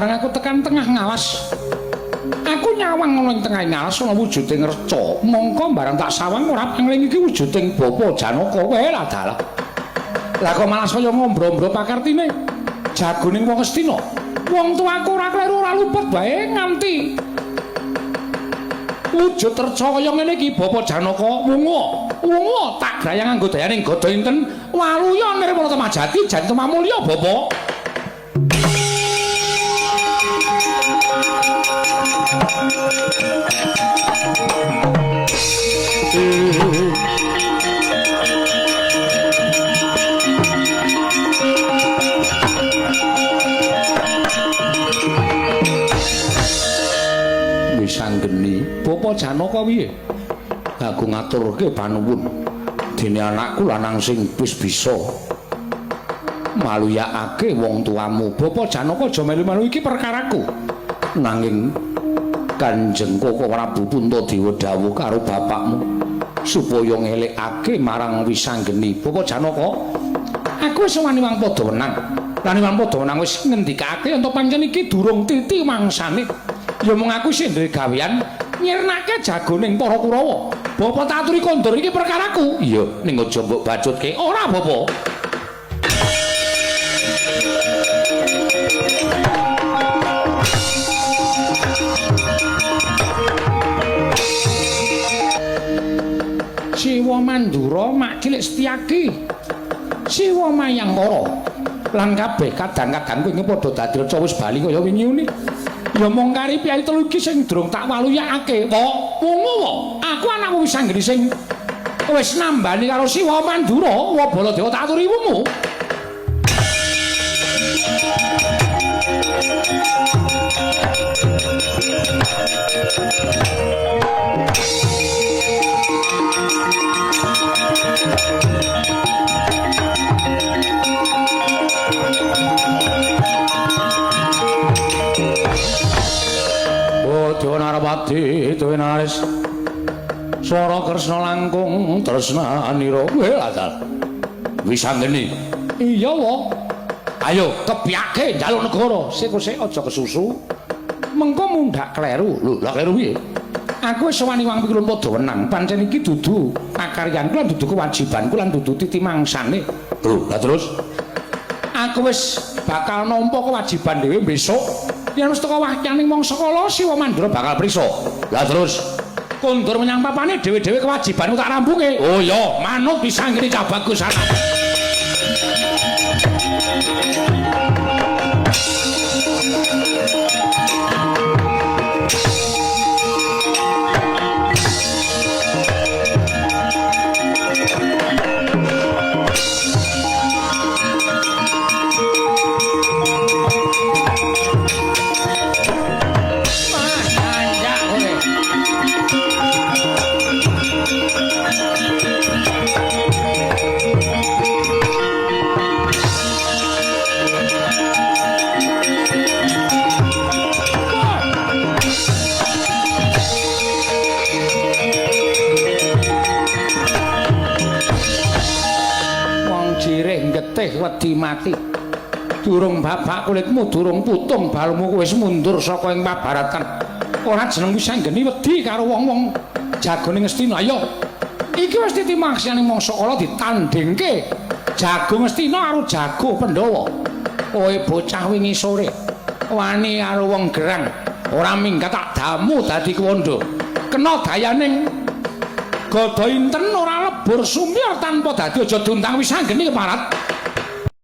bareng aku tekan tengah ngalas. Aku nyawang ana ing tengah ngalas ana wujuding reca. Mongko bareng tak sawang ora pangling iki wujuding Bapa Janaka wae lah dalah. Lah kok malah saya ngombro-ombro pakartine. Jagoning wong Astina. Wong tuaku ora kleru ora luput wae nganti wujud reca kaya ngene iki Bapa Janaka wungu tak grayang nganggo dayaning gada inten waluya nirmala temajati jan tumamulya Bapa. Wisanggeni Bapa Janaka piye? Aku ngaturke panuwun dene anakku lanang sing wis bisa maluyakake wong tuamu. Bapa Janaka aja melu-melu iki perkaraku. Nanging Kanjeng Koko Prabu Puntadewa dawuh karo bapakmu supaya ngelekake marang Wisanggeni. Bapa Janaka, aku wis wani wang padha wenang. Lan wang padha wenang wis ngendikake ento pancen iki durung titi mangsane. Ya mung aku sing duwe gawean nyirnake jagoning para Kurawa. Bapak tak aturi kondur iki perkaraku. Iya, ning aja mbok bacutke. Ora, Bapak. Siwa Mandura mak cilik Setyaki. Siwa Mayangkara. Lan kabeh kadang-kadang kuwi padha dadi reca wis bali kaya wingi-wingi. Ya mong kari piyai telu iki sing durung tak waluyake. Kok wungu kok aku anakmu Wisanggeni sing wis nambani karo Siwa Mandura, wa Baladewa tak aturi wungu. Dewa Narapati Dewa Naris Swara Kresna langkung tresnanira kowe adal Wisanggeni. Iya wa. Ayo kepiyake njaluk negara. Sik aja kesusu. Mengko mundhak kleru. Lho, lha kleru piye? Aku wis wani wang pikirun padha wenang. Pancen iki dudu pakaryanku lan dudu kewajibanku lan dudu titi mangsane. Lho, lah terus aku wis bakal nampa kewajiban dhewe besok. Yen wis teko wakyaning mangsa kala Siwa Mandura bakal prisa. Lah terus kondur menyang papane dhewe-dhewe kewajibanku tak rampunge. Oh iya, manut Wisanggeni cah bagus ana. Wedi mati durung babak kulitmu durung putung balmu wis mundur saka ing pabaratan. Ora jeneng Wisanggeni wedi karo wong-wong jagoning Astina. Ayo iki wis titimaksane mangsa kala ditandingke jago Astina karo jago Pandhawa. Kowe bocah wingi sore wani karo wong gerang ora minggat tak damu dadi kwondo. Kena dayaning gada inten ora lebur sumir tanpa dadi aja diundang Wisanggeni keparat.